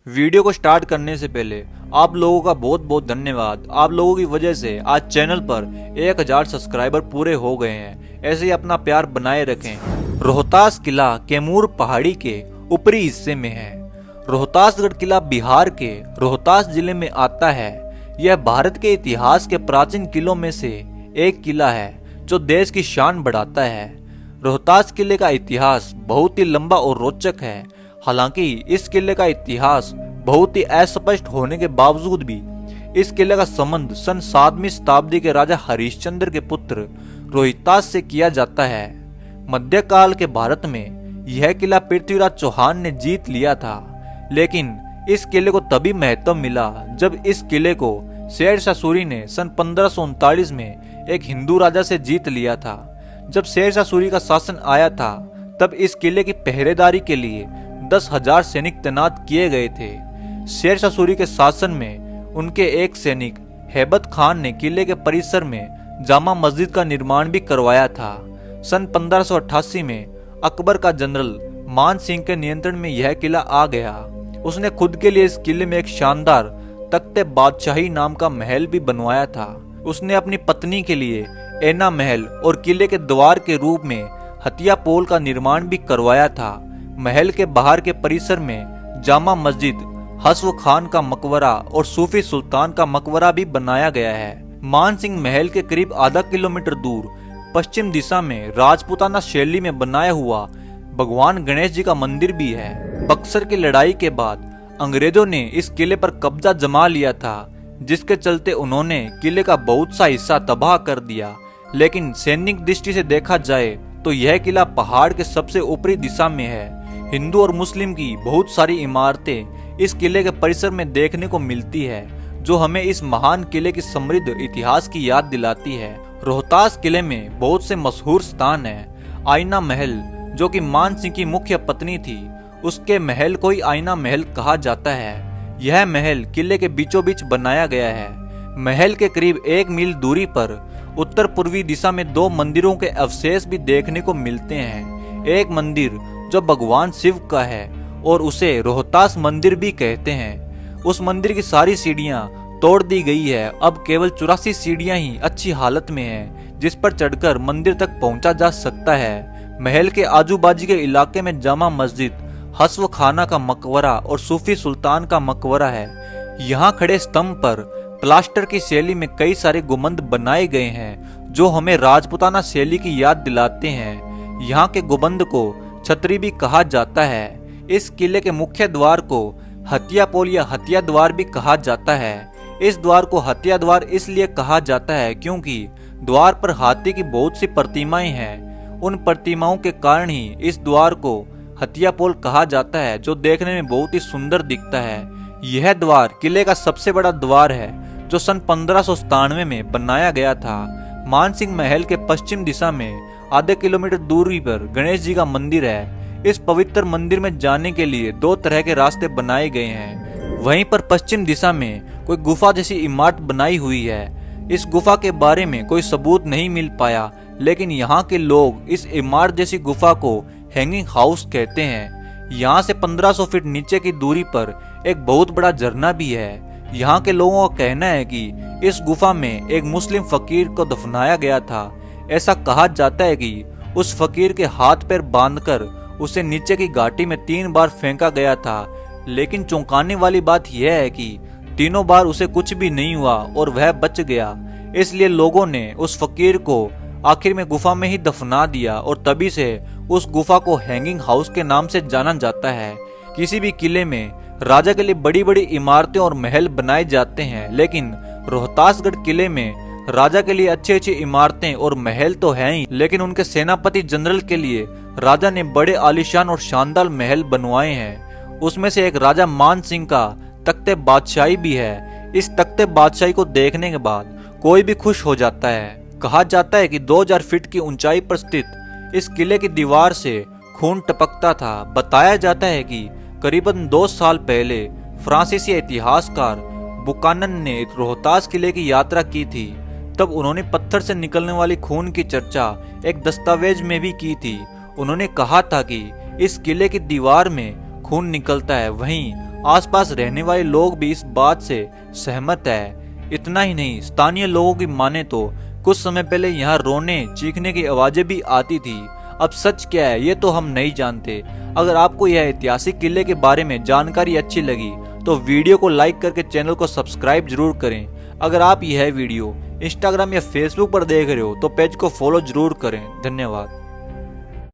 Video को start करने से पहले आप लोगों का बहुत बहुत धन्यवाद। आप लोगों की वजह से आज चैनल पर 1000 सब्सक्राइबर पूरे हो गए हैं। ऐसे ही अपना प्यार बनाए रखें। रोहतास किला कैमूर पहाड़ी के ऊपरी हिस्से में है। रोहतासगढ़ किला बिहार के रोहतास जिले में आता है। यह भारत के इतिहास के प्राचीन किलों में से एक किला है जो देश की शान बढ़ाता है। रोहतास किले का इतिहास बहुत ही लंबा और रोचक है। हालांकि इस किले का इतिहास बहुत ही अस्पष्ट होने के बावजूद भी इस किले का संबंध सन 7वीं शताब्दी के राजा हरिश्चंद्र के पुत्र रोहितास से किया जाता है। मध्यकाल के भारत में यह किला पृथ्वीराज चौहान ने जीत लिया था, लेकिन इस किले को तभी महत्व मिला जब इस किले को शेरशाह सूरी ने सन 1539 में एक हिंदू राजा से जीत लिया था। जब शेरशाह सूरी का शासन आया था तब इस किले की पहरेदारी के लिए 10,000 सैनिक तैनात किए गए थे। शेरशाह सूरी के शासन में उनके एक सैनिक हैबत खान ने किले के परिसर में जामा मस्जिद का निर्माण भी करवाया था। सन 1588 में अकबर का जनरल मान सिंह के नियंत्रण में यह किला आ गया। उसने खुद के लिए इस किले में एक शानदार तख्ते बादशाही नाम का महल भी बनवाया था। उसने अपनी पत्नी के लिए ऐना महल और किले के द्वार के रूप में हथिया पोल का निर्माण भी करवाया था। महल के बाहर के परिसर में जामा मस्जिद, हस्व खान का मकबरा और सूफी सुल्तान का मकबरा भी बनाया गया है। मान सिंह महल के करीब आधा किलोमीटर दूर पश्चिम दिशा में राजपूताना शैली में बनाया हुआ भगवान गणेश जी का मंदिर भी है। बक्सर की लड़ाई के बाद अंग्रेजों ने इस किले पर कब्जा जमा लिया था, जिसके चलते उन्होंने किले का बहुत सा हिस्सा तबाह कर दिया। लेकिन सैनिक दृष्टि से देखा जाए तो यह किला पहाड़ के सबसे ऊपरी दिशा में है। हिंदू और मुस्लिम की बहुत सारी इमारतें इस किले के परिसर में देखने को मिलती है, जो हमें इस महान किले की समृद्ध इतिहास की याद दिलाती है। रोहतास किले में बहुत से मशहूर स्थान हैं। आईना महल, जो कि मान सिंह की मुख्य पत्नी थी, उसके महल को ही आईना महल कहा जाता है। यह महल किले के बीचों बीच बनाया गया है। महल के करीब 1 मील दूरी पर उत्तर पूर्वी दिशा में 2 मंदिरों के अवशेष भी देखने को मिलते हैं। एक मंदिर जो भगवान शिव का है और उसे रोहतास मंदिर भी कहते हैं। उस मंदिर की सारी सीढ़ियां तोड़ दी गई है। अब केवल 84 सीढ़ियां ही अच्छी हालत में हैं, जिस पर चढ़कर मंदिर तक पहुंचा जा सकता है। महल के आजू बाजू के इलाके में जामा मस्जिद, हस्व खाना का मकबरा और सूफी सुल्तान का मकबरा है। यहाँ खड़े स्तंभ पर प्लास्टर की शैली में कई सारे गुंबद बनाए गए हैं, जो हमें राजपूताना शैली की याद दिलाते हैं। यहाँ के गुंबद को छतरी भी कहा जाता है। इस किले के मुख्य द्वार को हथिया पोल या हथिया द्वार भी कहा जाता है। इस द्वार को हथिया द्वार इसलिए कहा जाता है क्योंकि द्वार पर हाथी की बहुत सी प्रतिमाएं हैं। उन प्रतिमाओं के कारण ही इस द्वार को हथिया पोल कहा जाता है, जो देखने में बहुत ही सुंदर दिखता है। यह द्वार किले का सबसे बड़ा द्वार है, जो सन 1597 में बनाया गया था। मान सिंह महल के पश्चिम दिशा में आधे किलोमीटर दूरी पर गणेश जी का मंदिर है। इस पवित्र मंदिर में जाने के लिए 2 तरह के रास्ते बनाए गए हैं। वहीं पर पश्चिम दिशा में कोई गुफा जैसी इमारत बनाई हुई है। इस गुफा के बारे में कोई सबूत नहीं मिल पाया, लेकिन यहाँ के लोग इस इमारत जैसी गुफा को हैंगिंग हाउस कहते हैं। यहाँ से 1500 फीट नीचे की दूरी पर एक बहुत बड़ा झरना भी है। यहाँ के लोगों का कहना है कि इस गुफा में एक मुस्लिम फकीर को दफनाया गया था। ऐसा कहा जाता है कि उस फकीर के हाथ पैर बांधकर उसे नीचे की घाटी में 3 बार फेंका गया था, लेकिन चौंकाने वाली बात यह है कि तीनों बार उसे कुछ भी नहीं हुआ और वह बच गया। इसलिए लोगों ने उस फकीर को आखिर में गुफा में ही दफना दिया और तभी से उस गुफा को हैंगिंग हाउस के नाम से जाना जाता है। किसी भी किले में राजा के लिए बड़ी बड़ी इमारतें और महल बनाए जाते हैं, लेकिन रोहतासगढ़ किले में राजा के लिए अच्छी अच्छी इमारतें और महल तो हैं ही, लेकिन उनके सेनापति जनरल के लिए राजा ने बड़े आलीशान और शानदार महल बनवाए हैं। उसमें से एक राजा मान सिंह का तख्ते बादशाही भी है। इस तख्ते बादशाही को देखने के बाद कोई भी खुश हो जाता है। कहा जाता है कि 2000 फीट की ऊंचाई पर स्थित इस किले की दीवार से खून टपकता था। बताया जाता है कि करीबन 2 साल पहले फ्रांसीसी इतिहासकार बुकानन ने रोहतास किले की यात्रा की थी। तब उन्होंने पत्थर से निकलने वाली खून की चर्चा एक दस्तावेज में भी की थी। उन्होंने कहा था कि इस किले की दीवार में खून निकलता है, वहीं आसपास रहने वाले लोग भी इस बात से सहमत है। इतना ही नहीं, स्थानीय लोगों की माने तो कुछ समय पहले यहाँ रोने चीखने की आवाजें भी आती थी। अब सच क्या है ये तो हम नहीं जानते। अगर आपको यह ऐतिहासिक किले के बारे में जानकारी अच्छी लगी तो वीडियो को लाइक करके चैनल को सब्सक्राइब जरूर करें। अगर आप यह वीडियो इंस्टाग्राम या फेसबुक पर देख रहे हो तो पेज को फॉलो जरूर करें। धन्यवाद।